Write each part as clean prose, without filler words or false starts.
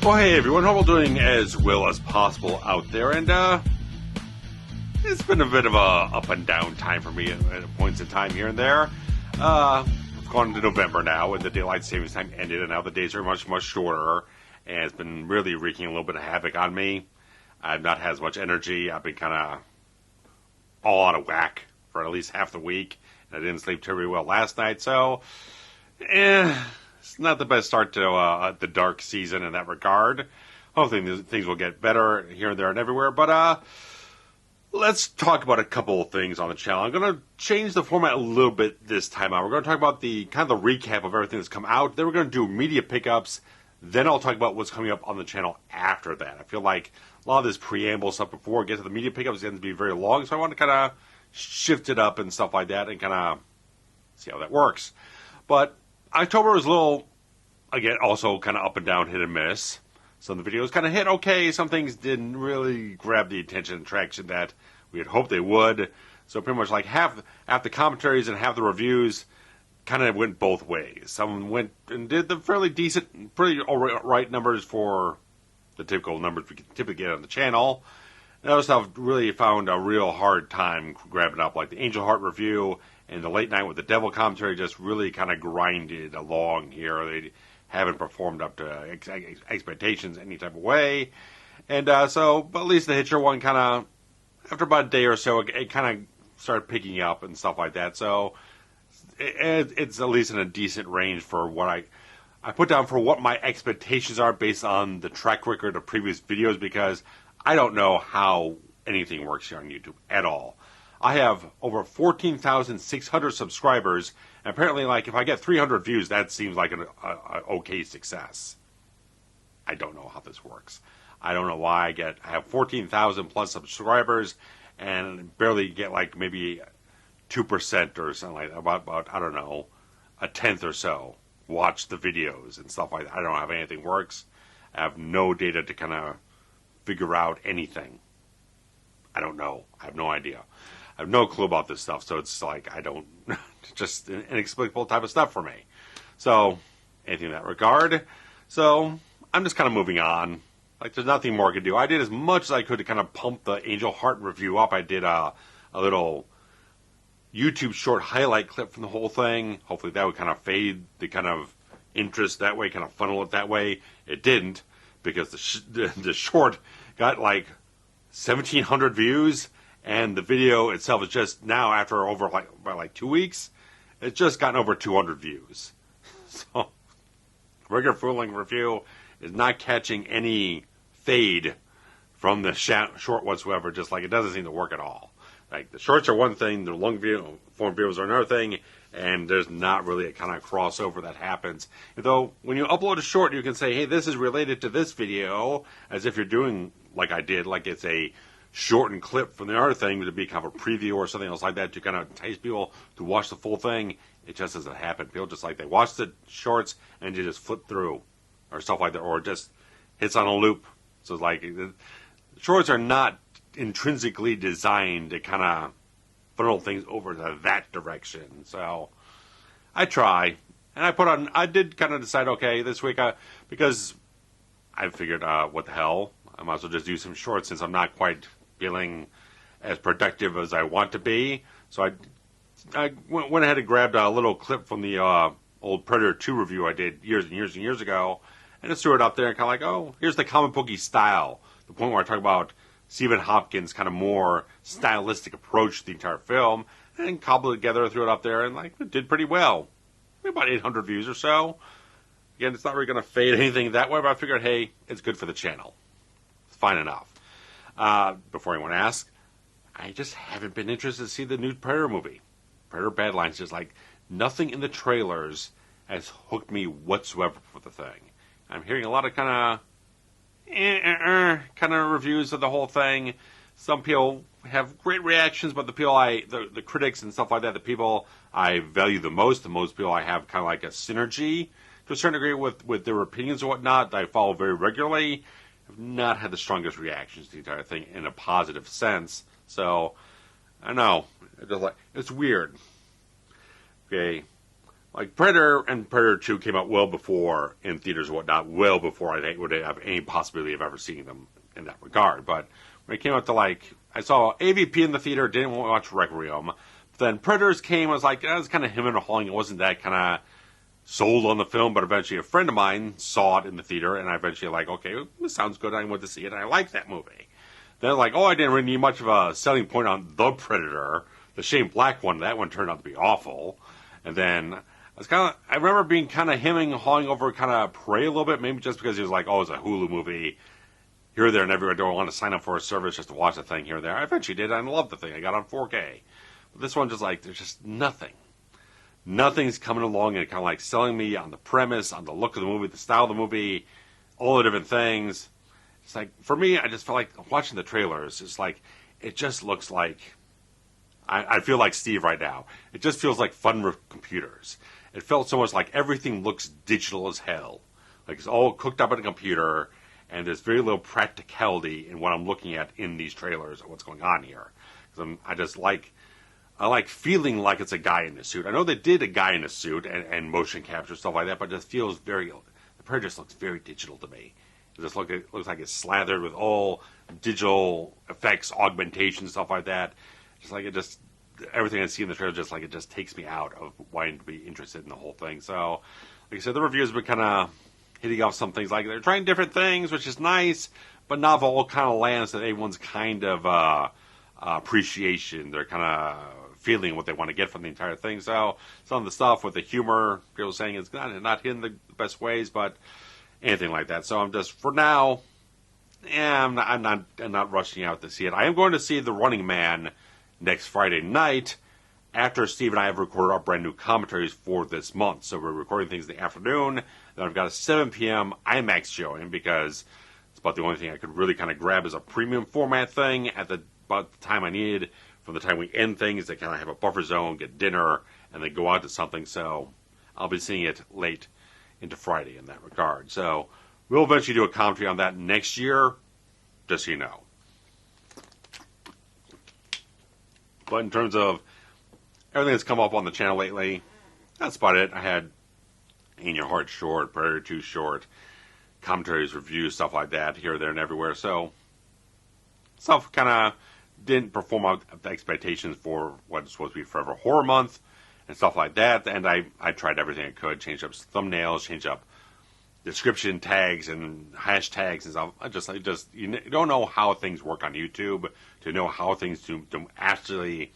Well, hey everyone, hope you're doing as well as possible out there, and it's been a bit of a up and down time for me at points in time here and there. We've gone into November now, and the daylight savings time ended, and now the days are much shorter, and it's been really wreaking a little bit of havoc on me. I've not had as much energy. I've been kind of all out of whack for at least half the week, and I didn't sleep terribly well last night, so it's not the best start to the dark season in that regard. Hopefully things will get better here and there and everywhere, but let's talk about a couple of things on the channel. I'm going to change the format a little bit this time out. We're going to talk about the recap of everything that's come out. Then we're going to do media pickups. Then I'll talk about what's coming up on the channel after that. I feel like a lot of this preamble stuff before we get to the media pickups tends to be very long, so I want to kind of shift it up and stuff like that and kind of see how that works. But October was a little, again, also kind of up and down, hit and miss. Some of the videos kind of hit okay. Some things didn't really grab the attention and traction that we had hoped they would. So pretty much like half the commentaries and half the reviews kind of went both ways. Some went and did the fairly decent, pretty all right numbers for the typical numbers we typically get on the channel. And other stuff really found a real hard time grabbing up, like the Angel Heart review and the Late Night with the Devil commentary just really kind of grinded along here. They haven't performed up to expectations any type of way. And so, but at least the Hitcher one kind of, after about a day or so, it kind of started picking up and stuff like that. So it's at least in a decent range for what I put down for what my expectations are based on the track record of previous videos, because I don't know how anything works here on YouTube at all. I have over 14,600 subscribers, and apparently, like, if I get 300 views, that seems like an okay success. I don't know how this works. I don't know why I have 14,000 plus subscribers and barely get like maybe 2% or something like that, about I don't know, a tenth or so watch the videos and stuff like that. I don't know how anything works. I have no data to kind of figure out anything. I don't know. I have no idea. I have no clue about this stuff, so it's like I don't, just inexplicable type of stuff for me. So, anything in that regard. So, I'm just kind of moving on. Like, there's nothing more I could do. I did as much as I could to kind of pump the Angel Heart review up. I did a little YouTube short highlight clip from the whole thing. Hopefully that would kind of fade the kind of interest that way, kind of funnel it that way. It didn't, because the short got like 1,700 views. And the video itself is just now, after over about 2 weeks, it's just gotten over 200 views. So, regular fooling review is not catching any fade from the short whatsoever. Just like it doesn't seem to work at all. Like, the shorts are one thing, the long form videos are another thing, and there's not really a kind of crossover that happens. Though, when you upload a short, you can say, hey, this is related to this video, as if you're doing like I did, like it's a shortened clip from the other thing to be kind of a preview or something else like that to kind of entice people to watch the full thing. It just doesn't happen. People just like, they watch the shorts and you just flip through or stuff like that, or it just hits on a loop. So it's like, the shorts are not intrinsically designed to kind of funnel things over to that direction. So I try, and I did kind of decide, okay, this week, because I figured, what the hell, I might as well just do some shorts since I'm not quite feeling as productive as I want to be. So I went ahead and grabbed a little clip from the old Predator 2 review I did years and years and years ago, and just threw it up there and kind of like, oh, here's the comic booky style. The point where I talk about Stephen Hopkins' kind of more stylistic approach to the entire film, and cobbled it together, threw it up there, and like, it did pretty well. About 800 views or so. Again, it's not really going to fade anything that way, but I figured, hey, it's good for the channel. It's fine enough. Before anyone asks, I just haven't been interested to see the new Predator movie. Predator Badlands, just like nothing in the trailers has hooked me whatsoever for the thing. I'm hearing a lot of kind of reviews of the whole thing. Some people have great reactions, but the critics and stuff like that, the people I value the most people I have kind of like a synergy to a certain degree with their opinions and whatnot that I follow very regularly, have not had the strongest reactions to the entire thing in a positive sense. So, I don't know. It's weird. Okay. like Predator and Predator 2 came out well before in theaters and whatnot, well before I would have any possibility of ever seeing them in that regard. But when it came out to like, I saw AVP in the theater, didn't want to watch Requiem. But then Predators came, I was like, I was kind of him and hawing. It wasn't that kind of sold on the film, but eventually a friend of mine saw it in the theater, and I eventually like, okay, this sounds good. I went to see it, and I like that movie. Then like, oh, I didn't really need much of a selling point on The Predator. The Shane Black one, that one turned out to be awful. And then I remember being kind of hemming, hawing over kind of Prey a little bit, maybe just because he was like, oh, it's a Hulu movie. Here, there, and everywhere. Do I want to sign up for a service just to watch the thing here and there? I eventually did. I loved the thing. I got on 4K. But this one just like, there's just nothing. Nothing's coming along and kind of like selling me on the premise, on the look of the movie, the style of the movie, all the different things. It's like, for me, I just felt like watching the trailers, it's like, it just looks like, I feel like Steve right now. It just feels like fun with computers. It felt so much like everything looks digital as hell. Like it's all cooked up in a computer, and there's very little practicality in what I'm looking at in these trailers or what's going on here. I like feeling like it's a guy in a suit. I know they did a guy in a suit and motion capture, stuff like that, but it just feels the Predator just looks very digital to me. It looks like it's slathered with all digital effects, augmentation, stuff like that. Everything I see in the trailer, it just takes me out of wanting to be interested in the whole thing. So, like I said, the reviewers have been kind of hitting off some things. Like they're trying different things, which is nice, but not all kind of lands that everyone's kind of appreciation. They're kind of feeling what they want to get from the entire thing. So some of the stuff with the humor, people saying it's not hitting the best ways, but anything like that. So I'm just, for now, I'm not rushing out to see it. I am going to see The Running Man next Friday night after Steve and I have recorded our brand new commentaries for this month. So we're recording things in the afternoon. Then I've got a 7 p.m. IMAX showing because it's about the only thing I could really kind of grab as a premium format thing at about the time I need from the time we end things to kind of have a buffer zone, get dinner, and then go out to something. So I'll be seeing it late into Friday in that regard. So we'll eventually do a commentary on that next year, just so you know. But in terms of everything that's come up on the channel lately, that's about it. I had In Your Heart short, Predator 2 short, commentaries, reviews, stuff like that, here, there, and everywhere. So stuff kind of didn't perform out the expectations for what it's supposed to be Forever Horror Month and stuff like that. And I tried everything I could, changed up thumbnails, changed up description tags and hashtags and stuff. You don't know how things work on YouTube to know how things to actually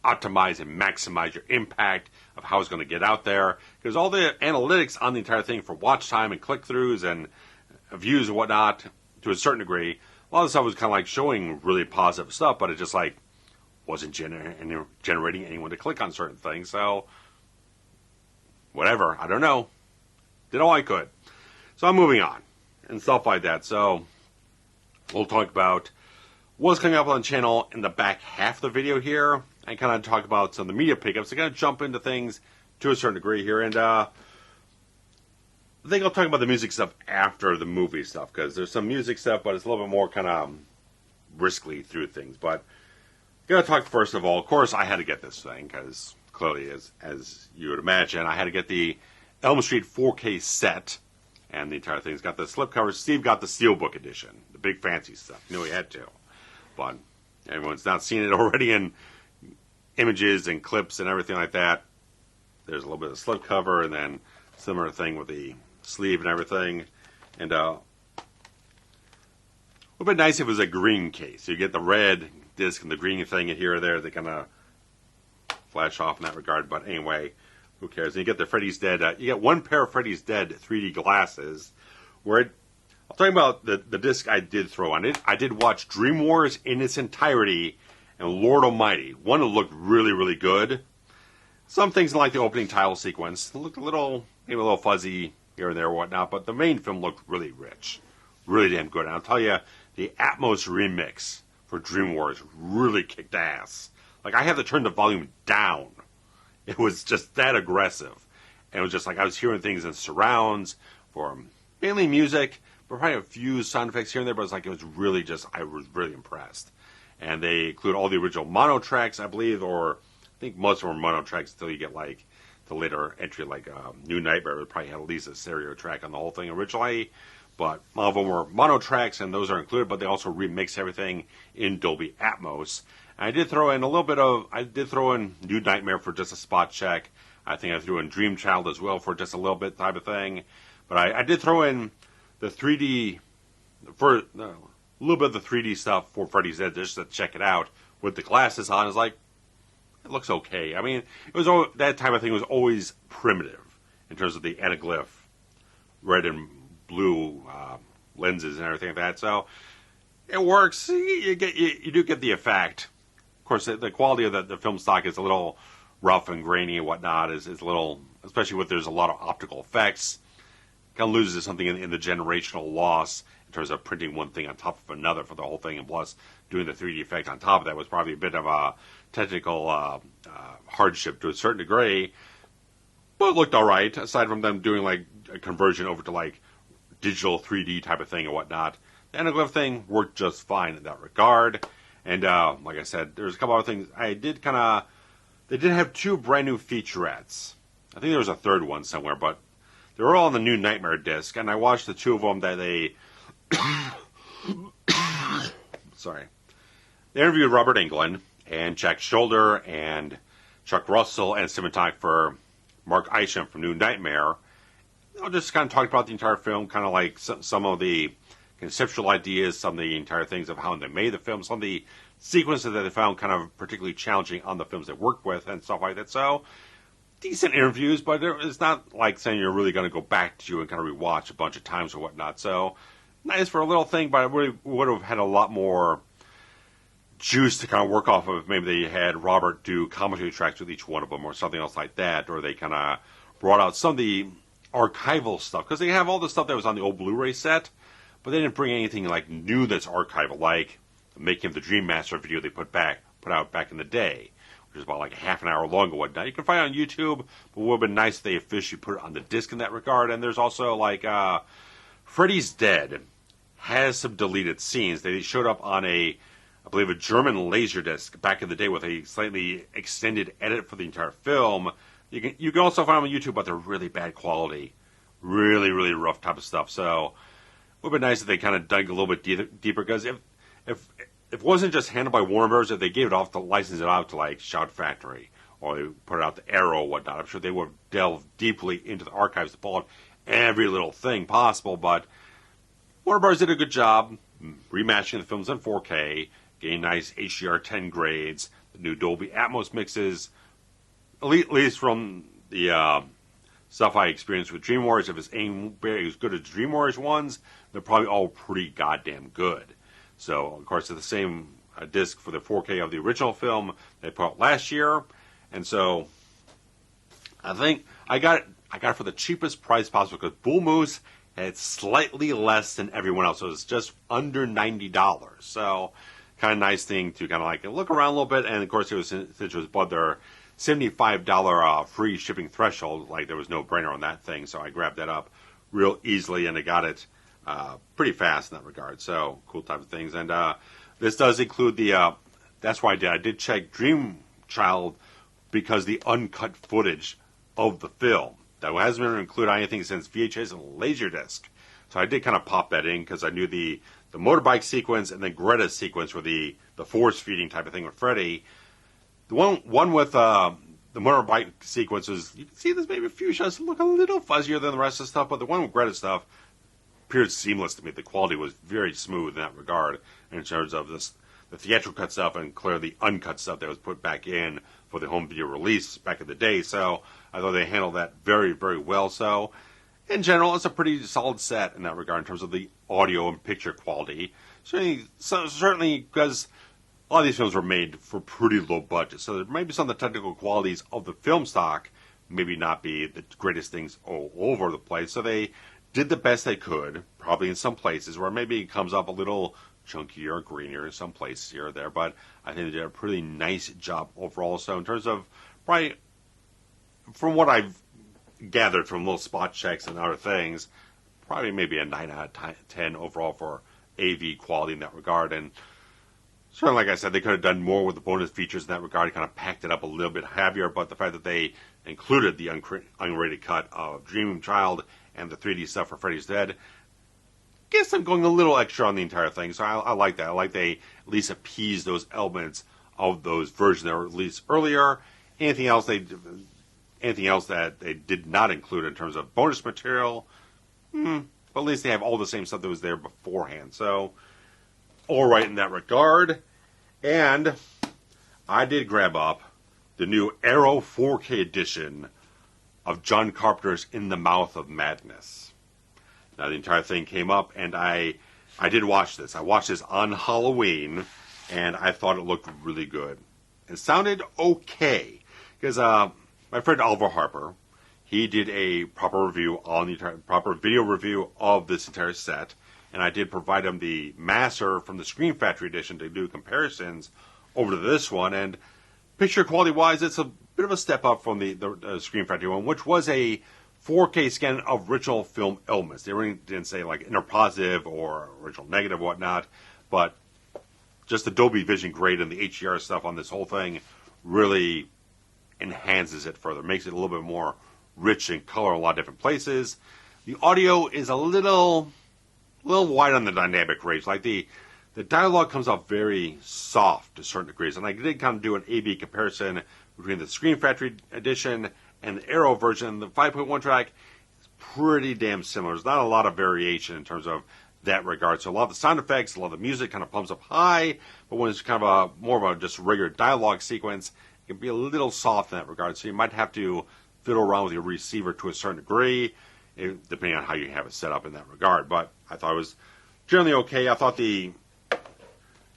optimize and maximize your impact of how it's going to get out there. Because all the analytics on the entire thing for watch time and click-throughs and views and whatnot, to a certain degree, a lot of stuff was kind of like showing really positive stuff, but it just like wasn't generating anyone to click on certain things. So, whatever. I don't know. Did all I could. So I'm moving on and stuff like that. So we'll talk about what's coming up on the channel in the back half of the video here. And kind of talk about some of the media pickups. I'm going to jump into things to a certain degree here. And I think I'll talk about the music stuff after the movie stuff. Because there's some music stuff, but it's a little bit more kind of briskly through things. But I'm going to talk first of all. Of course, I had to get this thing. Because clearly, as you would imagine, I had to get the Elm Street 4K set. And the entire thing's got the slipcover. Steve got the Steelbook edition. The big fancy stuff. Knew he had to. But everyone's not seen it already in images and clips and everything like that. There's a little bit of slipcover and then similar thing with the sleeve and everything. And it would be nice if it was a green case. You get the red disc and the green thing here or there. They kind of flash off in that regard. But anyway, who cares? And you get the Freddy's Dead. You get one pair of Freddy's Dead 3D glasses. I'll talk about the disc I did throw on it. I did watch Dream Wars in its entirety and Lord Almighty. One that looked really, really good. Some things like the opening title sequence looked maybe a little fuzzy here and there or whatnot, but the main film looked really rich. Really damn good. And I'll tell you, the Atmos remix for Dream Wars really kicked ass. Like, I had to turn the volume down. It was just that aggressive. And it was just like I was hearing things in surrounds for mainly music, but probably a few sound effects here and there, but I was really impressed. And they include all the original mono tracks, I believe, or I think most of them are mono tracks until you get like the later entry, like New Nightmare, probably had at least a stereo track on the whole thing originally. But all of them were mono tracks, and those are included, but they also remix everything in Dolby Atmos. And I did throw in New Nightmare for just a spot check. I think I threw in Dream Child as well for just a little bit type of thing. But I did throw in the 3D, for a little bit of the 3D stuff for Freddy's Dead just to check it out with the glasses on. It's like, it looks okay. I mean, that type of thing was always primitive in terms of the anaglyph, red and blue lenses and everything like that. So it works. You do get the effect. Of course, the quality of the film stock is a little rough and grainy and whatnot. Is a little, especially with there's a lot of optical effects. Kind of loses something in the generational loss in terms of printing one thing on top of another for the whole thing, and plus doing the 3D effect on top of that was probably a bit of a technical hardship to a certain degree. But it looked all right, aside from them doing like a conversion over to like digital 3D type of thing and whatnot. The anaglyph thing worked just fine in that regard. And like I said, there's a couple other things. They did have 2 brand new featurettes. I think there was a third one somewhere, but they were all on the New Nightmare disc. And I watched the 2 of them that they... Sorry. They interviewed Robert Englund and Jack Shoulder and Chuck Russell and cinematographer Mark Isham from New Nightmare. I'll just kind of talk about the entire film, kind of like some of the conceptual ideas, some of the entire things of how they made the film, some of the sequences that they found kind of particularly challenging on the films they worked with and stuff like that. So, decent interviews, but it's not like saying you're really going to go back to and kind of rewatch a bunch of times or whatnot. So, nice for a little thing, but I really would have had a lot more juice to kind of work off of if maybe they had Robert do commentary tracks with each one of them or something else like that, or they kind of brought out some of the archival stuff, because they have all the stuff that was on the old Blu-ray set, but they didn't bring anything like new that's archival, like the making of the Dream Master video they put out back in the day, which is about like a half an hour long or whatnot. You can find it on YouTube, but it would have been nice if they officially put it on the disc in that regard. And there's also like Freddy's Dead has some deleted scenes. They showed up on I believe a German Laserdisc back in the day with a slightly extended edit for the entire film. You can also find them on YouTube, but they're really bad quality. Really, really rough type of stuff. So it would be nice if they kind of dug a little bit deeper, because if it wasn't just handled by Warner Bros., if they gave it off to license it out to like Shout Factory, or they put it out to Arrow or whatnot, I'm sure they would have delved deeply into the archives to pull out every little thing possible. But Warner Bros. Did a good job remastering the films in 4K, getting nice HDR10 grades, the new Dolby Atmos mixes. At least from the stuff I experienced with Dream Warriors, if it's aimed very as good as Dream Warriors ones, they're probably all pretty goddamn good. So, of course, it's the same disc for the 4K of the original film they put out last year. And so, I think I got it for the cheapest price possible, because Bull Moose had slightly less than everyone else. So it was just under $90. So, kind of nice thing to kind of like look around a little bit. And, of course, since it was above their $75 free shipping threshold, like there was no brainer on that thing, so I grabbed that up real easily, and I got it pretty fast in that regard. So cool type of things. And this does include that's why I did check Dream Child, because the uncut footage of the film that hasn't been included on anything since VHS and Laserdisc. So I did kind of pop that in, because I knew the motorbike sequence and then Greta's sequence were the force feeding type of thing with Freddy. The one with the motorbike sequences, you can see there's maybe a few shots that look a little fuzzier than the rest of the stuff, but the one with Greta stuff appeared seamless to me. The quality was very smooth in that regard, in terms of the theatrical cut stuff and clearly the uncut stuff that was put back in for the home video release back in the day. So I thought they handled that very, very well. So in general, it's a pretty solid set in that regard in terms of the audio and picture quality. Certainly because a lot of these films were made for pretty low budget, so there may be some of the technical qualities of the film stock maybe not be the greatest things all over the place. So they did the best they could, probably in some places where maybe it comes up a little chunkier or greenier in some places here or there, but I think they did a pretty nice job overall. So in terms of, probably, from what I've gathered from little spot checks and other things, probably maybe a 9 out of 10 overall for AV quality in that regard. And certainly, like I said, they could have done more with the bonus features in that regard, kind of packed it up a little bit heavier, but the fact that they included the unrated cut of Dream Child and the 3D stuff for Freddy's Dead, guess I'm going a little extra on the entire thing, so I like that. I like they at least appease those elements of those versions that were released earlier. Anything else that they did not include in terms of bonus material, but at least they have all the same stuff that was there beforehand. So, all right in that regard. And I did grab up the new Arrow 4K edition of John Carpenter's In the Mouth of Madness. Now, the entire thing came up, and I did watch this. I watched this on Halloween, and I thought it looked really good. It sounded okay, because my friend Oliver Harper, he did a proper video review of this entire set, and I did provide him the master from the Scream Factory edition to do comparisons over to this one, and picture quality-wise, it's a bit of a step up from the Scream Factory one, which was a 4K scan of original film elements. They really didn't say like interpositive or original negative or whatnot, but just the Dolby Vision grade and the HDR stuff on this whole thing really enhances it further, makes it a little bit more rich in color in a lot of different places. The audio is a little wide on the dynamic range. Like the dialogue comes off very soft to certain degrees, and I did kind of do an A/B comparison between the Scream Factory edition and the Arrow version. The 5.1 track is pretty damn similar. There's not a lot of variation in terms of that regard. So a lot of the sound effects, a lot of the music kind of pumps up high, but when it's kind of more of a just regular dialogue sequence, it can be a little soft in that regard. So you might have to fiddle around with your receiver to a certain degree, depending on how you have it set up in that regard. But I thought it was generally okay. I thought the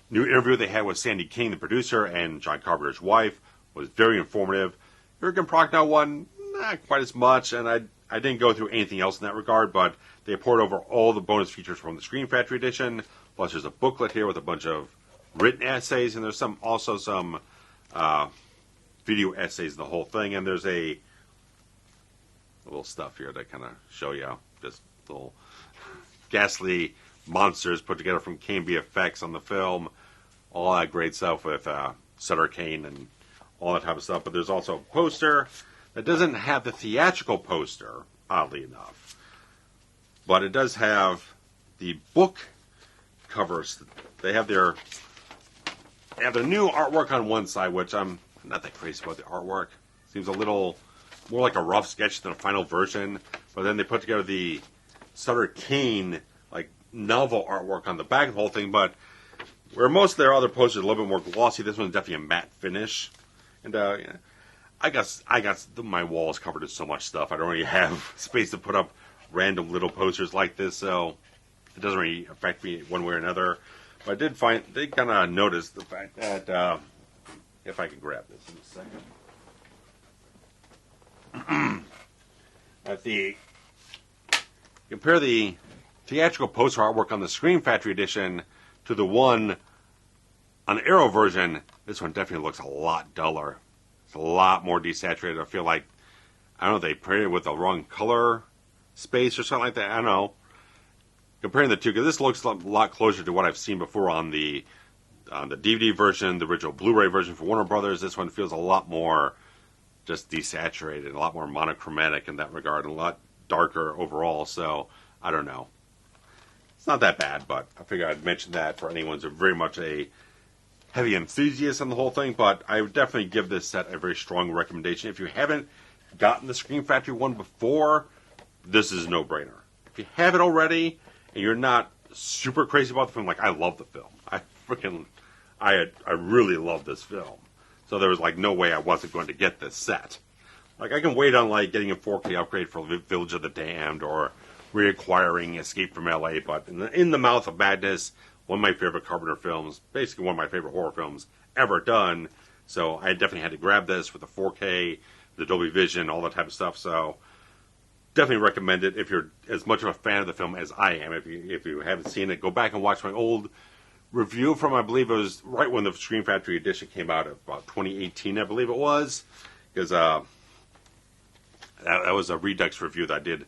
new interview they had with Sandy King, the producer, and John Carpenter's wife was very informative. Jurgen Prochnow one, not quite as much, and I didn't go through anything else in that regard, but they poured over all the bonus features from the Scream Factory edition, plus there's a booklet here with a bunch of written essays, and there's also some video essays in the whole thing, and there's a little stuff here that kind of show you just little ghastly monsters put together from KMB effects on the film, all that great stuff with Sutter Kane and all that type of stuff. But there's also a poster that doesn't have the theatrical poster, oddly enough, but it does have the book covers. They have their new artwork on one side, which I'm not that crazy about the artwork. Seems a little more like a rough sketch than a final version. But then they put together the Sutter Kane like novel artwork on the back of the whole thing. But where most of their other posters are a little bit more glossy, this one's definitely a matte finish. And yeah, I got my walls covered in so much stuff. I don't really have space to put up random little posters like this, so it doesn't really affect me one way or another. But I did kind of notice the fact that if I can grab this in a second. Compare the theatrical poster artwork on the Scream Factory edition to the one on the Arrow version. This one definitely looks a lot duller. It's a lot more desaturated. I feel like, I don't know, they printed with the wrong color space or something like that. I don't know. Comparing the two, because this looks a lot closer to what I've seen before on the DVD version, the original Blu-ray version for Warner Brothers. This one feels a lot more just desaturated, a lot more monochromatic in that regard, and a lot darker overall. So I don't know. It's not that bad, but I figured I'd mention that for anyone who's very much a heavy enthusiast on the whole thing. But I would definitely give this set a very strong recommendation. If you haven't gotten the Scream Factory one before, this is a no-brainer. If you have it already and you're not super crazy about the film, like I love the film. I really love this film. So there was like no way I wasn't going to get this set. Like I can wait on like getting a 4K upgrade for Village of the Damned or reacquiring Escape from LA, but in the Mouth of Madness, one of my favorite Carpenter films, basically one of my favorite horror films ever done. So I definitely had to grab this with the 4K, the Dolby Vision, all that type of stuff. So definitely recommend it if you're as much of a fan of the film as I am. If you haven't seen it, go back and watch my old review from, I believe it was right when the Scream Factory edition came out, about 2018, I believe it was, because that was a Redux review that I did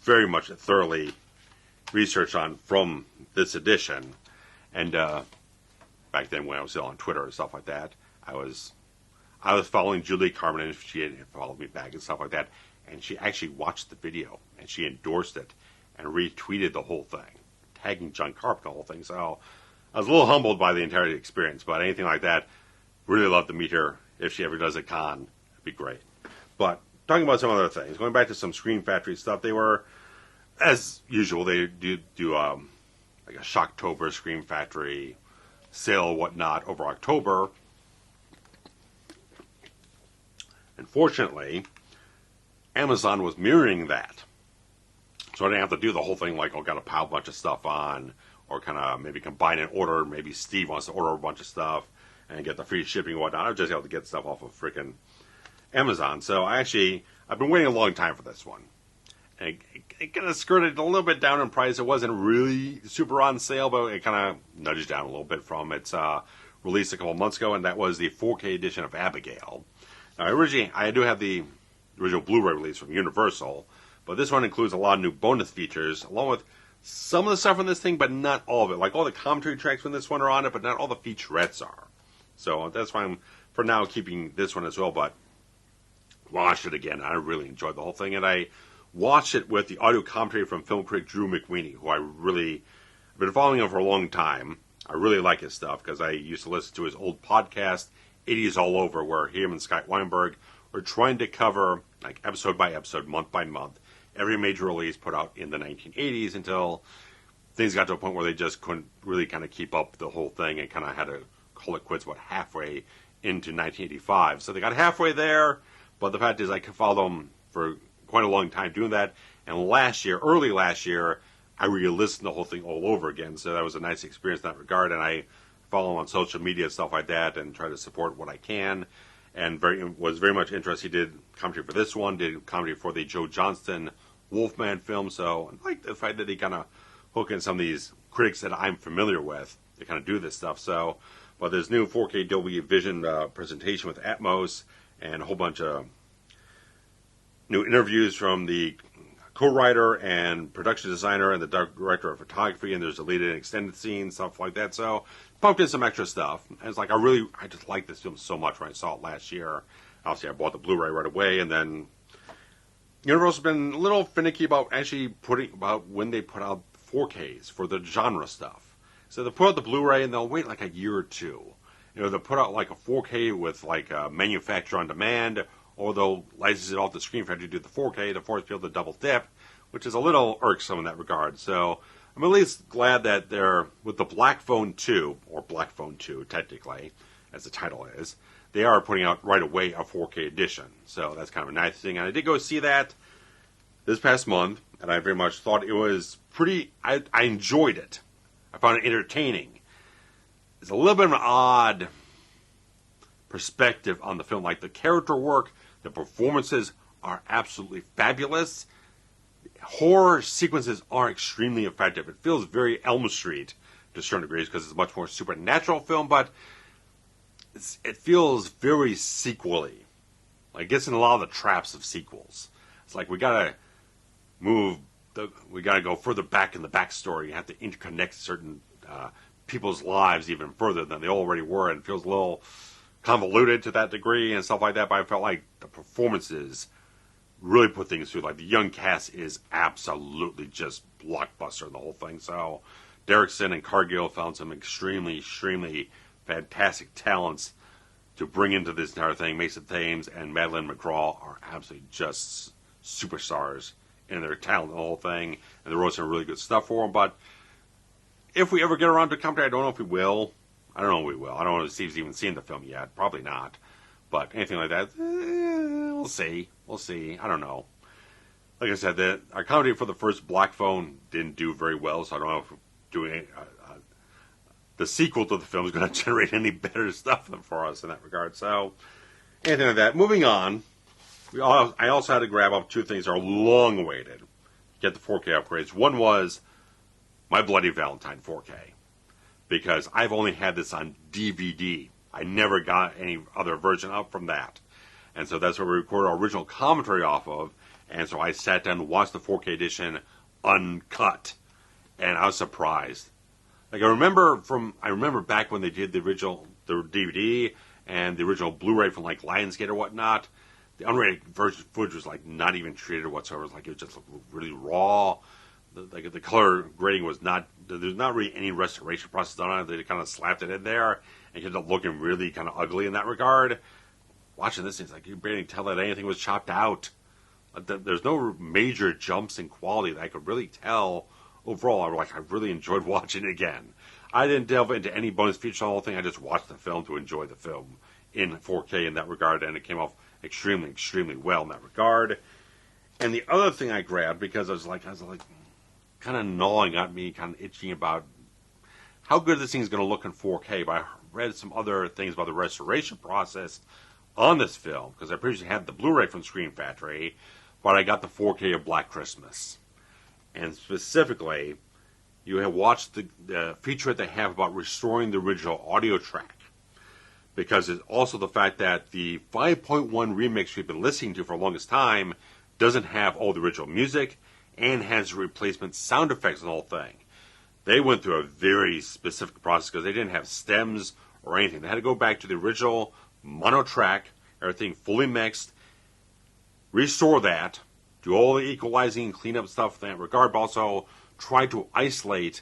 very much thoroughly research on from this edition, and back then when I was still on Twitter and stuff like that. I was following Julie Carmen, and she had followed me back and stuff like that. And she actually watched the video, and she endorsed it and retweeted the whole thing, tagging John Carpenter, the whole thing. So I was a little humbled by the entire experience, but anything like that, really love to meet her. If she ever does a con, it'd be great. But talking about some other things, going back to some Screen Factory stuff, they were, as usual, they do like a Shocktober Screen Factory sale or whatnot over October. Unfortunately, Amazon was mirroring that. So I didn't have to do the whole thing like, oh, got to pile a bunch of stuff on, or kind of maybe combine an order. Maybe Steve wants to order a bunch of stuff and get the free shipping and whatnot. I was just able to get stuff off of freaking Amazon. So I've been waiting a long time for this one. And it kind of skirted a little bit down in price. It wasn't really super on sale, but it kind of nudged down a little bit from its release a couple months ago, and that was the 4K edition of Abigail. Now, originally, I do have the original Blu-ray release from Universal, but this one includes a lot of new bonus features, along with some of the stuff on this thing, but not all of it. Like all the commentary tracks from this one are on it, but not all the featurettes are. So that's why I'm, for now, keeping this one as well, but watched it again. I really enjoyed the whole thing, and I watched it with the audio commentary from film critic Drew McWeeny, who I've been following him for a long time. I really like his stuff, because I used to listen to his old podcast, 80s All Over, where him and Scott Weinberg were trying to cover, like episode by episode, month by month, every major release put out in the 1980s until things got to a point where they just couldn't really kind of keep up the whole thing and kind of had to call it quits about halfway into 1985. So they got halfway there, but the fact is I could follow them for quite a long time doing that. And early last year, I re-listened the whole thing all over again. So that was a nice experience in that regard. And I follow him on social media and stuff like that and try to support what I can. And was very much interested. He did commentary for this one, did commentary for the Joe Johnston Wolfman film. So I like the fact that he kind of hook in some of these critics that I'm familiar with to kind of do this stuff. So, but there's new 4K Dolby Vision presentation with Atmos and a whole bunch of new interviews from the co-writer and production designer and the director of photography, and there's deleted and extended scenes, stuff like that. So pumped in some extra stuff. And it's like I just like this film so much when I saw it last year. Obviously, I bought the Blu-ray right away, and then Universal's been a little finicky about when they put out 4Ks for the genre stuff. So they'll put out the Blu-ray and they'll wait like a year or two. They'll put out like a 4K with like a manufacturer on demand, or they'll license it off the Screen Factory to do the 4K to force people to double dip, which is a little irksome in that regard. So I'm at least glad that they're, with the Black Phone 2, or Black Phone 2 technically, as the title is, they are putting out right away a 4K edition. So that's kind of a nice thing. And I did go see that this past month, and I very much thought it was I enjoyed it. I found it entertaining. It's a little bit of an odd perspective on the film. Like the character work, the performances are absolutely fabulous. Horror sequences are extremely effective. It feels very Elm Street to certain degrees because it's a much more supernatural film, but it feels very sequel-y. Like it gets in a lot of the traps of sequels. It's like we gotta go further back in the backstory. You have to interconnect certain people's lives even further than they already were, and it feels a little convoluted to that degree and stuff like that. But I felt like the performances really put things through. Like the young cast is absolutely just blockbuster in the whole thing. So Derrickson and Cargill found some extremely, extremely fantastic talents to bring into this entire thing. Mason Thames and Madeline McGraw are absolutely just superstars in their talent in the whole thing, and they wrote some really good stuff for them. But if we ever get around to commentary, I don't know if we will. I don't know if we will. I don't know if Steve's even seen the film yet. Probably not. But anything like that, we'll see. We'll see. I don't know. Like I said, our comedy for the first Black Phone didn't do very well, so I don't know if doing the sequel to the film is going to generate any better stuff for us in that regard. So, anything like that. Moving on, I also had to grab up two things that are long awaited. Get the 4K upgrades. One was My Bloody Valentine 4K, because I've only had this on DVD. I never got any other version up from that. And so that's where we recorded our original commentary off of. And so I sat down and watched the 4K edition uncut. And I was surprised. Like I remember back when they did the DVD and the original Blu-ray from like Lionsgate or whatnot. The unrated version footage was like not even treated whatsoever. It was just really raw. The color grading was not. There's not really any restoration process done on it. They kind of slapped it in there and ended up looking really kind of ugly in that regard. Watching this, it's like you barely tell that anything was chopped out. There's no major jumps in quality that I could really tell. Overall, I really enjoyed watching it again. I didn't delve into any bonus features on the whole thing. I just watched the film to enjoy the film in 4K in that regard, and it came off extremely, extremely well in that regard. And the other thing I grabbed, because I was like kind of gnawing at me, kind of itching about how good this thing is going to look in 4K, but I read some other things about the restoration process on this film, because I previously had the Blu-ray from Screen Factory, but I got the 4K of Black Christmas. And specifically, you have watched the featurette they have about restoring the original audio track. Because it's also the fact that the 5.1 remix we've been listening to for the longest time doesn't have all the original music and has replacement sound effects on the whole thing. They went through a very specific process because they didn't have stems or anything. They had to go back to the original mono track, everything fully mixed, restore that, do all the equalizing and cleanup stuff in that regard, but also try to isolate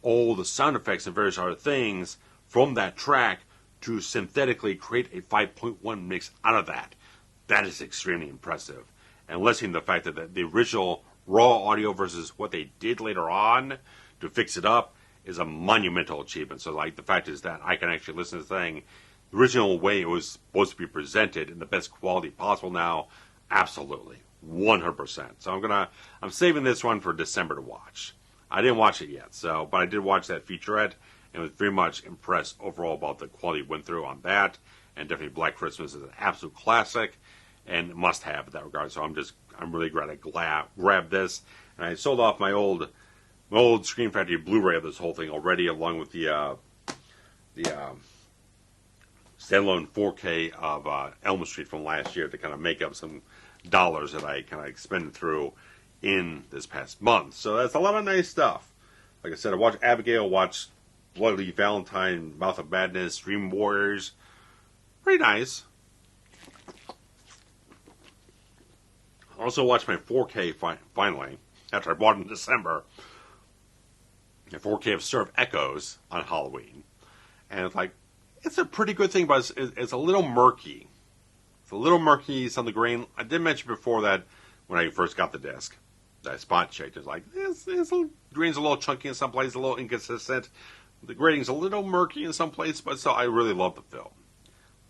all the sound effects and various other things from that track to synthetically create a 5.1 mix out of that. That is extremely impressive. And listening to the fact that the original raw audio versus what they did later on to fix it up is a monumental achievement. So like the fact is that I can actually listen to the thing the original way it was supposed to be presented in the best quality possible now, absolutely. 100%. So I'm saving this one for December to watch. I didn't watch it yet, but I did watch that featurette and was very much impressed overall about the quality it went through on that. And definitely Black Christmas is an absolute classic and must have in that regard. So I'm really glad I grabbed this. And I sold off my old Screen Factory Blu-ray of this whole thing already, along with the standalone 4K of Elm Street from last year to kind of make up some dollars that I kind of expended through in this past month. So that's a lot of nice stuff. Like I said, I watched Abigail, watched Bloody Valentine, Mouth of Madness, Dream Warriors. Pretty nice. I also watched my 4K finally, after I bought it in December. A 4K of Surf Echoes on Halloween. And it's a pretty good thing, but it's a little murky. It's a little murky, some of the grain. I did mention before that when I first got the disc, that I spot checked. It's like, the grain's a little chunky in some places, a little inconsistent. The grading's a little murky in some places, but still, I really love the film.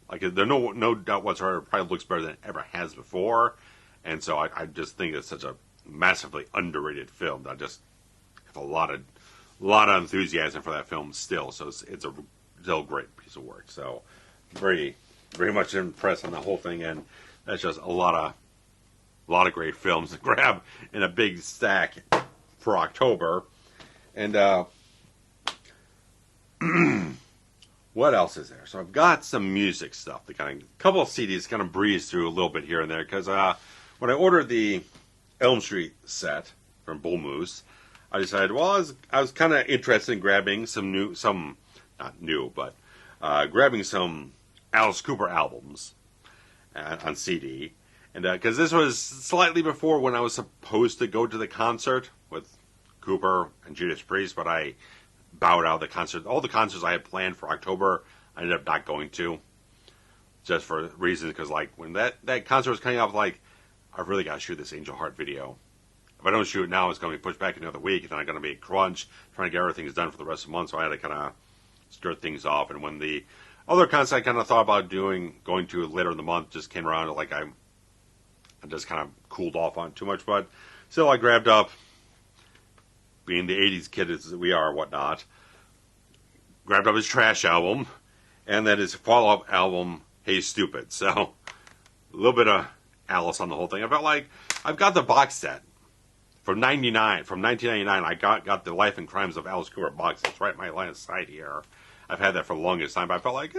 There's no doubt whatsoever, it probably looks better than it ever has before. And so I just think it's such a massively underrated film that I just have a lot of enthusiasm for that film still. So it's a still great piece of work. So very, very much impressed on the whole thing, and that's just a lot of great films to grab in a big stack for October. And what else is there? So I've got some music stuff. A couple of CDs kind of breeze through a little bit here and there, because when I ordered the Elm Street set from Bull Moose, I decided, well, I was kind of interested in grabbing grabbing some Alice Cooper albums on CD. And because this was slightly before when I was supposed to go to the concert with Cooper and Judas Priest, but I bowed out of the concert. All the concerts I had planned for October, I ended up not going to, just for reasons, because when that concert was coming up, I've really got to shoot this Angel Heart video. If I don't shoot it now, it's going to be pushed back another week, and then I'm going to be a crunch trying to get everything done for the rest of the month, so I had to kind of start things off. And when the other concert I kind of thought about going to later in the month just came around, I just kind of cooled off on it too much. But still, I grabbed up, being the 80s kid as we are, whatnot, grabbed up his Trash album, and then his follow-up album, Hey Stupid. So, a little bit of Alice on the whole thing. I felt like I've got the box set from 1999. I got the Life and Crimes of Alice Cooper box. That's right, my last side here. I've had that for the longest time, but I felt like,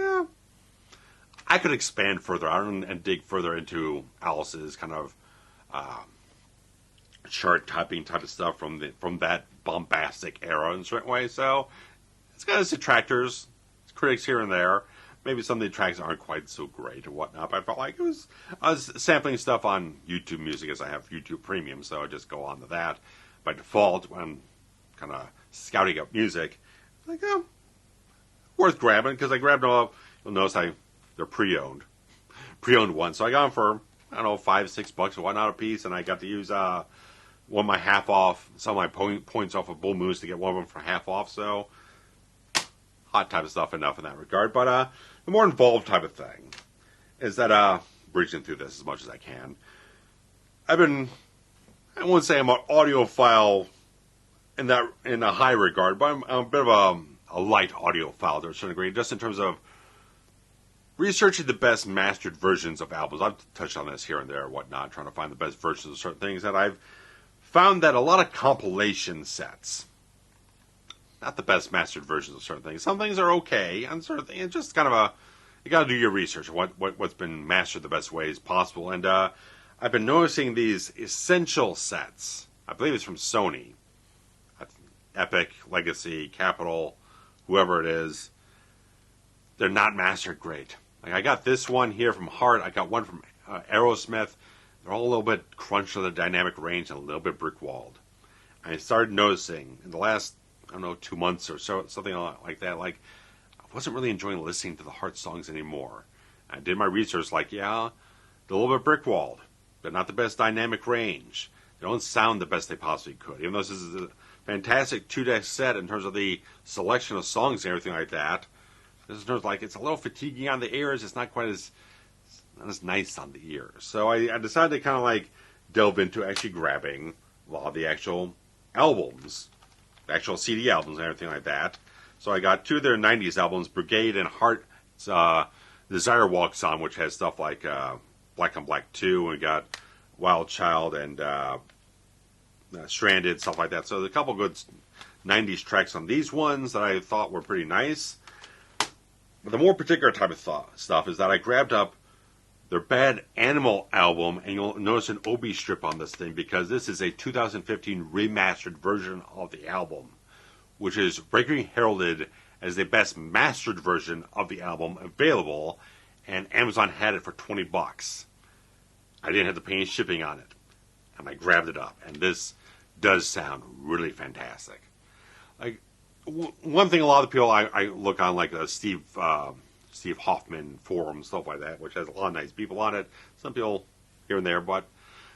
I could expand further out and dig further into Alice's kind of chart topping type of stuff from that bombastic era in a certain way. So it's got its detractors, its critics here and there. Maybe some of the tracks aren't quite so great or whatnot, but I felt like I was sampling stuff on YouTube Music as I have YouTube Premium, so I just go on to that by default when I'm kind of scouting up music. Like, oh, worth grabbing, because I grabbed them up. You'll notice they're pre-owned ones, so I got them for, I don't know, $5-6 or whatnot a piece, and I got to use one of my half off, some of my points off of Bull Moose to get one of them for half off, so hot type of stuff enough in that regard. But the more involved type of thing is that breaching through this as much as I can. I wouldn't say I'm an audiophile in a high regard, but I'm a bit of a light audiophile to a certain degree, just in terms of researching the best mastered versions of albums. I've touched on this here and there and whatnot, trying to find the best versions of certain things, that I've found that a lot of compilation sets, not the best mastered versions of certain things. Some things are okay, and certain things, it's just kind of you got to do your research on what's been mastered the best ways possible. And I've been noticing these essential sets. I believe it's from Sony, Epic, Legacy, Capitol, whoever it is. They're not mastered great. Like, I got this one here from Heart. I got one from Aerosmith. They're all a little bit crunched on the dynamic range and a little bit brick-walled. I started noticing in the last, I don't know, 2 months or so, something like that, like, I wasn't really enjoying listening to the Heart songs anymore. I did my research, like, yeah, they're a little bit brick-walled. They're not the best dynamic range. They don't sound the best they possibly could. Even though this is a fantastic 2-disc set in terms of the selection of songs and everything like that, this is like, it's a little fatiguing on the ears. It's not quite as nice on the ears. So I decided to kind of like delve into actually grabbing a lot of the actual albums, the actual CD albums and everything like that. So I got 2 of their 90s albums, Brigade and Heart. It's Desire Walks On, which has stuff like Black on Black 2, and we got Wild Child and Stranded, stuff like that. So there's a couple good 90s tracks on these ones that I thought were pretty nice. But the more particular type of stuff is that I grabbed up their Bad Animal album, and you'll notice an OB strip on this thing, because this is a 2015 remastered version of the album, which is regularly heralded as the best mastered version of the album available, and Amazon had it for $20. I didn't have to pay any shipping on it, and I grabbed it up, and this does sound really fantastic. Like, one thing a lot of people I look on, like Steve Hoffman forum, stuff like that, which has a lot of nice people on it. Some people here and there, but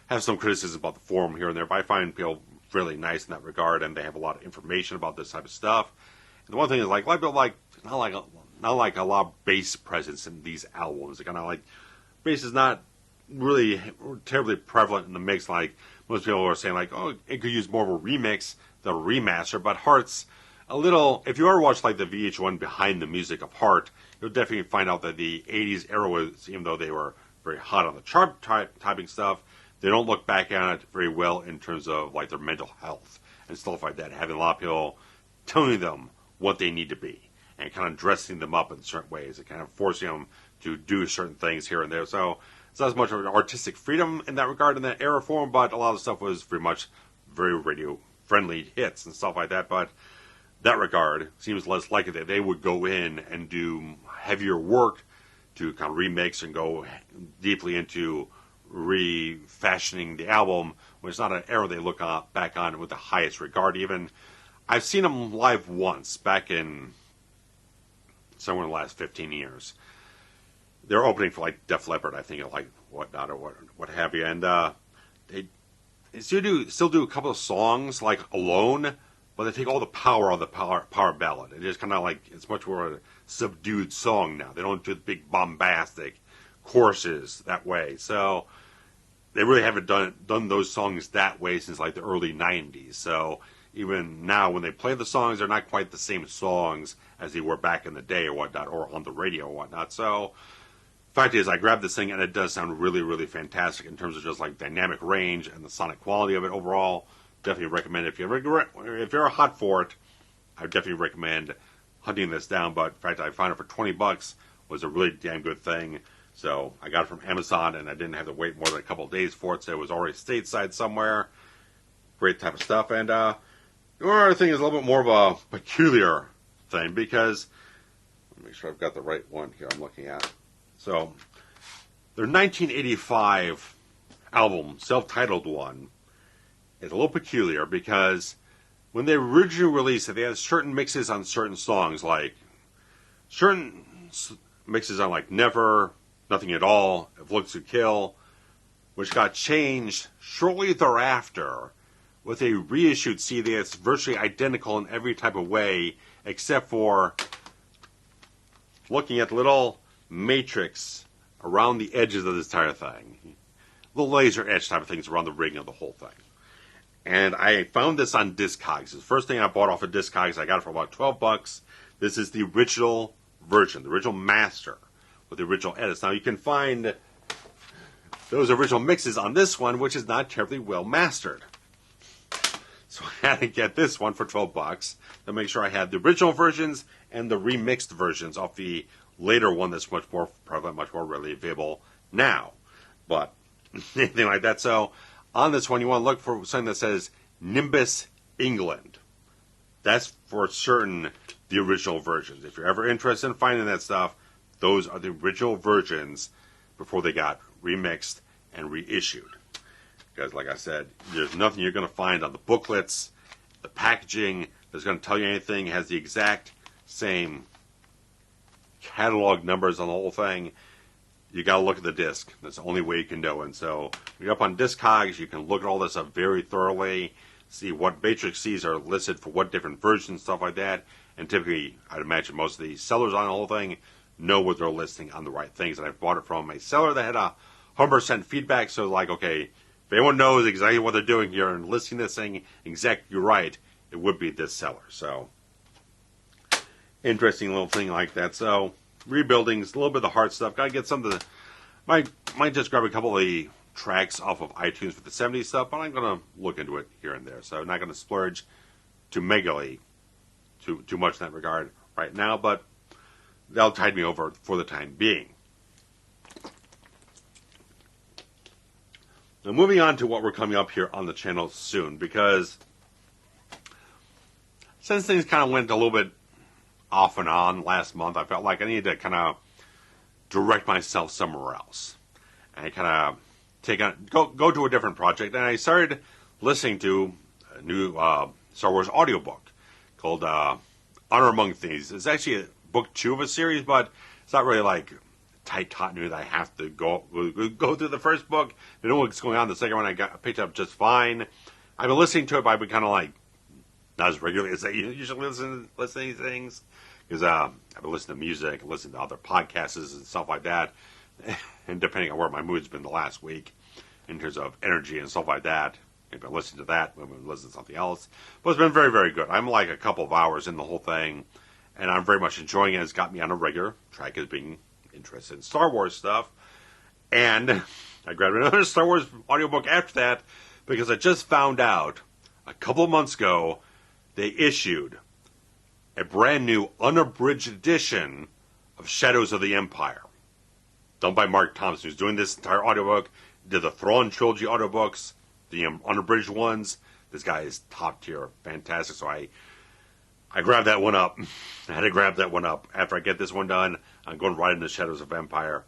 have some criticism about the forum here and there. But I find people really nice in that regard, and they have a lot of information about this type of stuff. And the one thing is, like, a lot of people not like a lot of bass presence in these albums. Kind of like, bass is not really terribly prevalent in the mix. Like most people are saying, like, oh, it could use more of a remix than a remaster. But Heart's a little, if you ever watch like the VH1 Behind the Music of Heart, you'll definitely find out that the 80s era was, even though they were very hot on the chart typing stuff, they don't look back on it very well in terms of like their mental health and stuff like that. Having a lot of people telling them what they need to be and kind of dressing them up in certain ways and kind of forcing them to do certain things here and there. So it's not as much of an artistic freedom in that regard in that era form, but a lot of stuff was very much very radio friendly hits and stuff like that. But that regard, seems less likely that they would go in and do heavier work to kind of remix and go deeply into refashioning the album, when it's not an era they look back on with the highest regard. Even I've seen them live once back in somewhere in the last 15 years. They're opening for like Def Leppard, I think, or like whatnot or what have you, and they still do a couple of songs like Alone. But they take all the power on the power ballad. It is kind of like, it's much more a subdued song now. They don't do the big bombastic choruses that way. So they really haven't done those songs that way since like the early 90s. So even now when they play the songs, they're not quite the same songs as they were back in the day or whatnot, or on the radio or whatnot. So fact is, I grabbed this thing and it does sound really, really fantastic in terms of just like dynamic range and the sonic quality of it overall. Definitely recommend it. If you're hot for it, I would definitely recommend hunting this down. But in fact, I found it for $20 was a really damn good thing. So I got it from Amazon, and I didn't have to wait more than a couple of days for it. So it was already stateside somewhere. Great type of stuff. And the other thing is a little bit more of a peculiar thing because, let me make sure I've got the right one here I'm looking at. So, their 1985 album, self-titled one, is a little peculiar because when they originally released it, they had certain mixes on certain songs, like certain mixes on like Never, Nothing at All, If Looks Could Kill, which got changed shortly thereafter with a reissued CD that's virtually identical in every type of way, except for looking at the little matrix around the edges of this entire thing. Little laser edge type of things around the ring of the whole thing. And I found this on Discogs. The first thing I bought off of Discogs, I got it for about $12. This is the original version, the original master, with the original edits. Now you can find those original mixes on this one, which is not terribly well mastered. So I had to get this one for $12 to make sure I had the original versions and the remixed versions of the later one that's much more prevalent, much more readily available now. But anything like that. So on this one, you want to look for something that says Nimbus England. That's for certain the original versions. If you're ever interested in finding that stuff, those are the original versions before they got remixed and reissued. Because, like I said, there's nothing you're going to find on the booklets, the packaging that's going to tell you anything. It has the exact same catalog numbers on the whole thing. You got to look at the disc. That's the only way you can know. And so, when you're up on Discogs, you can look at all this up very thoroughly, see what matrices are listed for what different versions, stuff like that. And typically, I'd imagine most of the sellers on the whole thing know what they're listing on the right things. And I bought it from a seller that had 100% feedback. So, like, okay, if anyone knows exactly what they're doing here and listing this thing exactly right, it would be this seller. So, interesting little thing like that. So, rebuilding is a little bit of the hard stuff. Gotta get some of the. Might just grab a couple of the tracks off of iTunes for the 70s stuff, but I'm gonna look into it here and there. So, I'm not gonna splurge too much in that regard right now, but that'll tide me over for the time being. Now, moving on to what we're coming up here on the channel soon, because since things kind of went a little bit off and on last month, I felt like I needed to kind of direct myself somewhere else and kind of go to a different project. And I started listening to a new Star Wars audiobook called Honor Among Thieves. It's actually a book 2 of a series, but it's not really like tight new that I have to go through the first book to know what's going on. The second one I picked up just fine. I've been listening to it, but I've been kind of like not as regularly as I usually listen to things, because I've been listening to music, listening to other podcasts and stuff like that, and depending on where my mood's been the last week in terms of energy and stuff like that, maybe I listen to that, maybe I listen to something else. But it's been very, very good. I'm like a couple of hours in the whole thing, and I'm very much enjoying it. It's got me on a regular track as being interested in Star Wars stuff. And I grabbed another Star Wars audiobook after that because I just found out a couple of months ago they issued a brand new unabridged edition of Shadows of the Empire, done by Mark Thompson, who's doing this entire audiobook. Did the Thrawn trilogy audiobooks, the unabridged ones. This guy is top tier, fantastic. So I grabbed that one up. I had to grab that one up. After I get this one done, I'm going right into Shadows of the Empire,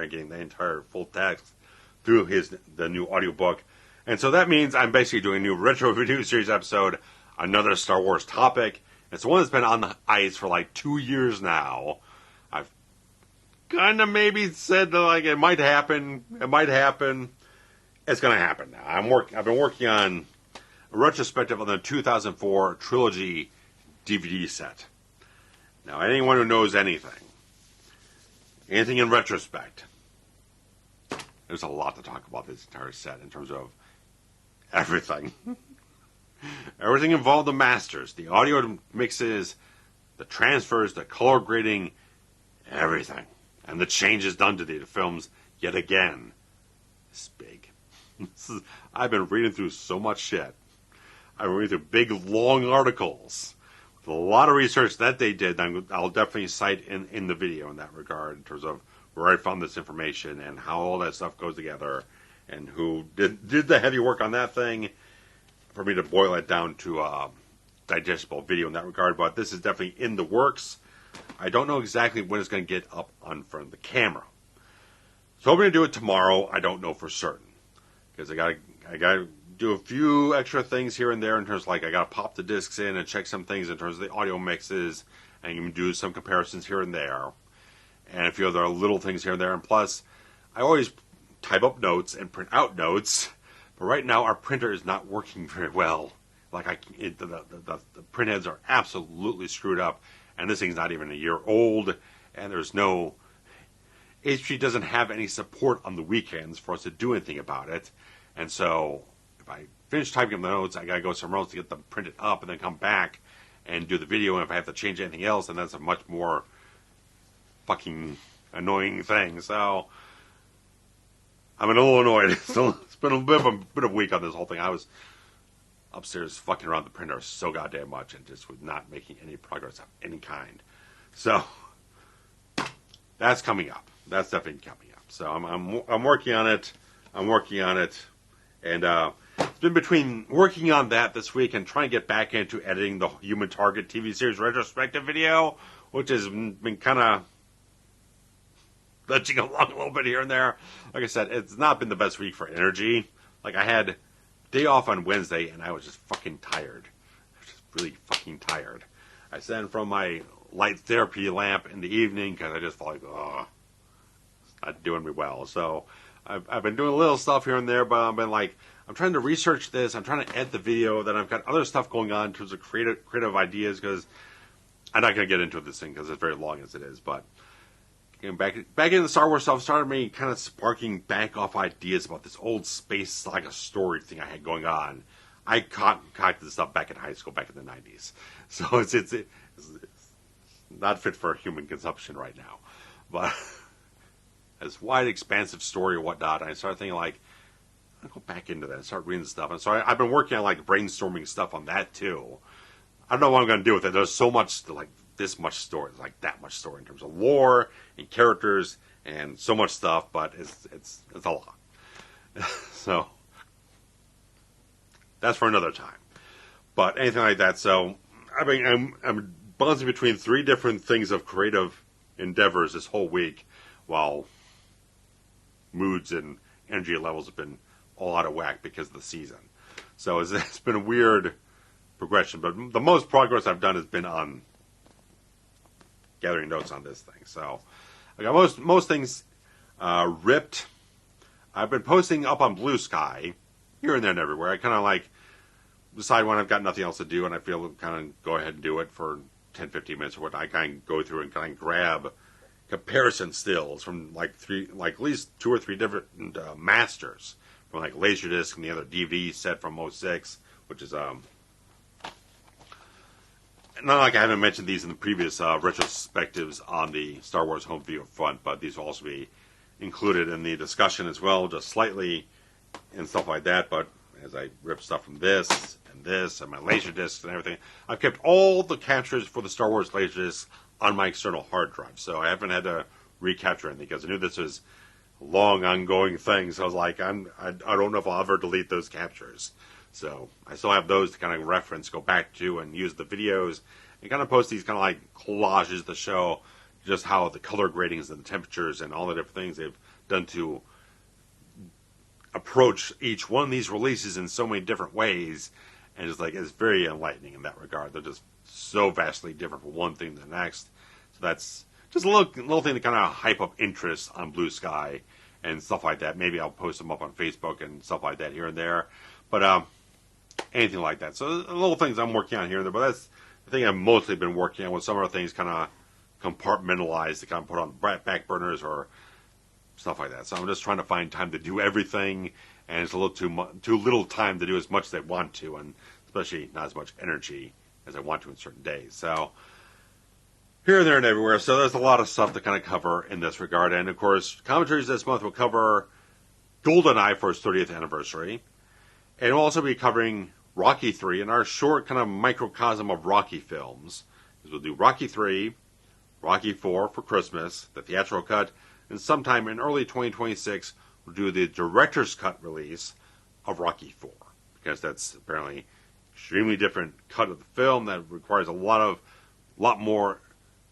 and getting the entire full text through the new audiobook. And so that means I'm basically doing a new retro review series episode, another Star Wars topic. It's one that's been on the ice for like 2 years now. I've kind of maybe said that like it might happen. It's going to happen now. I've been working on a retrospective on the 2004 trilogy DVD set. Now, anyone who knows anything in retrospect, there's a lot to talk about this entire set in terms of everything. Everything involved the masters, the audio mixes, the transfers, the color grading, everything. And the changes done to the films yet again. It's big. I've been reading through so much shit. I've been reading through big, long articles with a lot of research that they did. I'll definitely cite in the video in that regard in terms of where I found this information and how all that stuff goes together and who did the heavy work on that thing for me to boil it down to digestible video in that regard, but this is definitely in the works. I don't know exactly when it's going to get up on front of the camera. So I'm going to do it tomorrow. I don't know for certain, because I got to do a few extra things here and there in terms of, like, I got to pop the discs in and check some things in terms of the audio mixes, and even do some comparisons here and there, and a few other little things here and there. And plus, I always type up notes and print out notes, but right now our printer is not working very well. Like, the print heads are absolutely screwed up, and this thing's not even a year old, and there's no... HP doesn't have any support on the weekends for us to do anything about it, and so if I finish typing up the notes, I gotta go somewhere else to get them printed up and then come back and do the video, and if I have to change anything else, then that's a much more fucking annoying thing. So I'm a little annoyed. It's been a bit of a week on this whole thing. I was upstairs fucking around the printer so goddamn much and just was not making any progress of any kind. So that's coming up. That's definitely coming up. So I'm working on it. And it's been between working on that this week and trying to get back into editing the Human Target TV series retrospective video, which has been kind of glitching along a little bit here and there. Like I said, it's not been the best week for energy. Like, I had day off on Wednesday and I was just fucking tired. I was just really fucking tired. I sat in front of my light therapy lamp in the evening because I just felt like, oh, it's not doing me well. So I've been doing a little stuff here and there, but I've been like, I'm trying to research this. I'm trying to edit the video. Then I've got other stuff going on in terms of creative ideas, because I'm not going to get into this thing because it's very long as it is. But getting back into the Star Wars stuff started me kind of sparking back off ideas about this old space saga story thing I had going on. I caught this stuff back in high school, back in the 90s. So it's not fit for human consumption right now. But this wide, expansive story or whatnot, I started thinking, like, I'll go back into that and start reading stuff. And so I've been working on, like, brainstorming stuff on that, too. I don't know what I'm going to do with it. There's so much, like, this much story, like that much story in terms of lore and characters and so much stuff, but it's a lot. So that's for another time. But anything like that. So I mean, I'm bouncing between 3 different things of creative endeavors this whole week, while moods and energy levels have been all out of whack because of the season. So it's been a weird progression, but the most progress I've done has been on gathering notes on this thing. So I got most things ripped. I've been posting up on Blue Sky here and there and everywhere. I kind of like decide when I've got nothing else to do and I feel kind of go ahead and do it for 10-15 minutes or what. I kind of go through and kind of grab comparison stills from like at least 2 or 3 different masters, from like Laserdisc and the other DVD set from '06, which is not like I haven't mentioned these in the previous retrospectives on the Star Wars home video front, but these will also be included in the discussion as well, just slightly and stuff like that. But as I rip stuff from this and my Laserdiscs and everything, I've kept all the captures for the Star Wars Laserdiscs on my external hard drive, so I haven't had to recapture anything because I knew this was a long, ongoing thing. So I was like, I don't know if I'll ever delete those captures. So I still have those to kind of reference, go back to, and use the videos, and kind of post these kind of like collages to show just how the color gradings and the temperatures and all the different things they've done to approach each one of these releases in so many different ways. And it's very enlightening in that regard. They're just so vastly different from one thing to the next. So that's just a little thing to kind of hype up interest on Blue Sky and stuff like that. Maybe I'll post them up on Facebook and stuff like that here and there. But anything like that. So little things I'm working on here and there. But that's the thing I've mostly been working on, with some other things kind of compartmentalized to kind of put on back burners or stuff like that. So I'm just trying to find time to do everything, and it's a little too little time to do as much as I want to, and especially not as much energy as I want to in certain days. So here and there and everywhere. So there's a lot of stuff to kind of cover in this regard. And of course, Commentaries this month will cover GoldenEye for its 30th anniversary. And we'll also be covering Rocky 3 in our short kind of microcosm of Rocky films. We'll do Rocky 3, Rocky 4 for Christmas, the theatrical cut, and sometime in early 2026, we'll do the director's cut release of Rocky 4, because that's apparently extremely different cut of the film that requires a lot more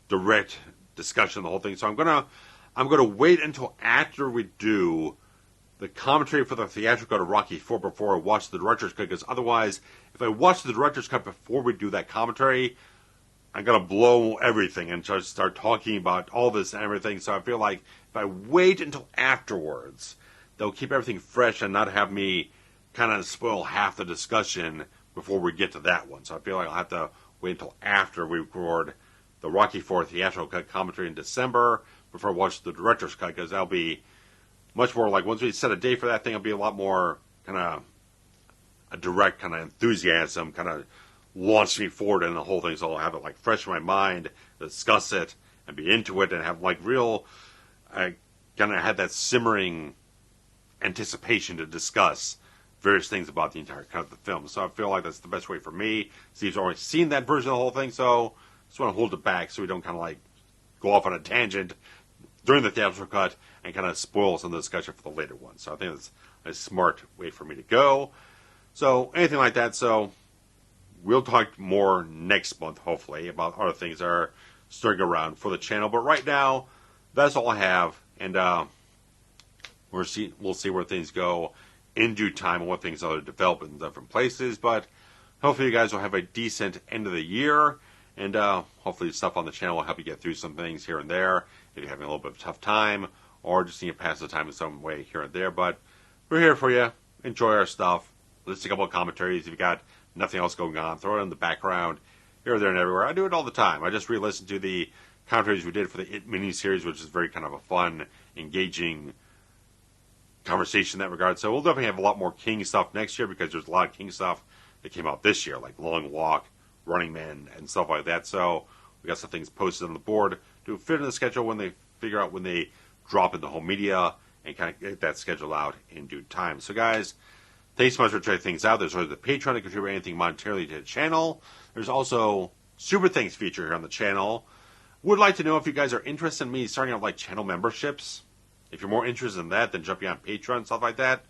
direct discussion of the whole thing. So I'm gonna wait until after we do the commentary for the theatrical cut of Rocky IV before I watch the director's cut, because otherwise, if I watch the director's cut before we do that commentary, I'm gonna blow everything and just start talking about all this and everything. So I feel like if I wait until afterwards, they'll keep everything fresh and not have me kind of spoil half the discussion before we get to that one. So I feel like I'll have to wait until after we record the Rocky IV theatrical cut commentary in December before I watch the director's cut, because that'll be much more like, once we set a date for that thing, it'll be a lot more kind of a direct kind of enthusiasm, kind of launch me forward in the whole thing. So I'll have it like fresh in my mind, discuss it, and be into it, and have like real, kind of have that simmering anticipation to discuss various things about the entire cut of the film. So I feel like that's the best way for me. Steve's already seen that version of the whole thing, so I just want to hold it back so we don't kind of like go off on a tangent during the theatrical cut and kind of spoil some of the discussion for the later one. So I think that's a smart way for me to go. So anything like that. So we'll talk more next month, hopefully, about other things that are stirring around for the channel. But right now, that's all I have. And we'll see where things go in due time and what things are developing in different places. But hopefully you guys will have a decent end of the year. And hopefully stuff on the channel will help you get through some things here and there if you're having a little bit of a tough time or just need to pass the time in some way here and there. But we're here for you. Enjoy our stuff. Let's take a couple of commentaries. If you got nothing else going on, throw it in the background here, there, and everywhere. I do it all the time. I just re-listened to the commentaries we did for the It miniseries, which is very kind of a fun, engaging conversation in that regard. So we'll definitely have a lot more King stuff next year, because there's a lot of King stuff that came out this year, like Long Walk, Running Man, and stuff like that. So we got some things posted on the board to fit in the schedule when they figure out when they drop into home media, and kind of get that scheduled out in due time. So guys, thanks so much for checking things out. There's always the Patreon to contribute anything monetarily to the channel. There's also Super Thanks feature here on the channel. Would like to know if you guys are interested in me starting out like channel memberships. If you're more interested in that than jumping on Patreon and stuff like that,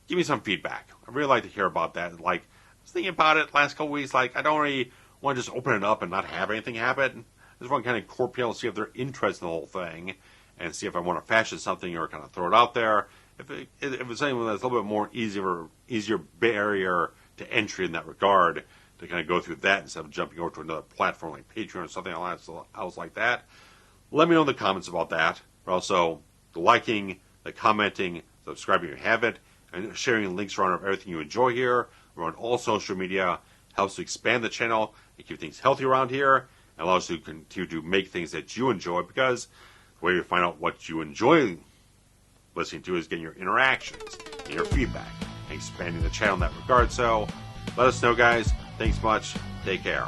give me some feedback. I'd really like to hear about that. Like, I was thinking about it last couple weeks. Like, I don't really want to just open it up and not have anything happen. I just want to kind of court people, see if they're interested in the whole thing, and see if I want to fashion something or kind of throw it out there. If it's something that's a little bit more easier barrier to entry in that regard, to kind of go through that instead of jumping over to another platform like Patreon or something else like that, let me know in the comments about that. But also, the liking, the commenting, subscribing if you haven't, and sharing links around of everything you enjoy here. We're on all social media. Helps to expand the channel and keep things healthy around here, and allows you to continue to make things that you enjoy, because the way you find out what you enjoy listening to is getting your interactions and your feedback and expanding the channel in that regard. So let us know, guys. Thanks much. Take care.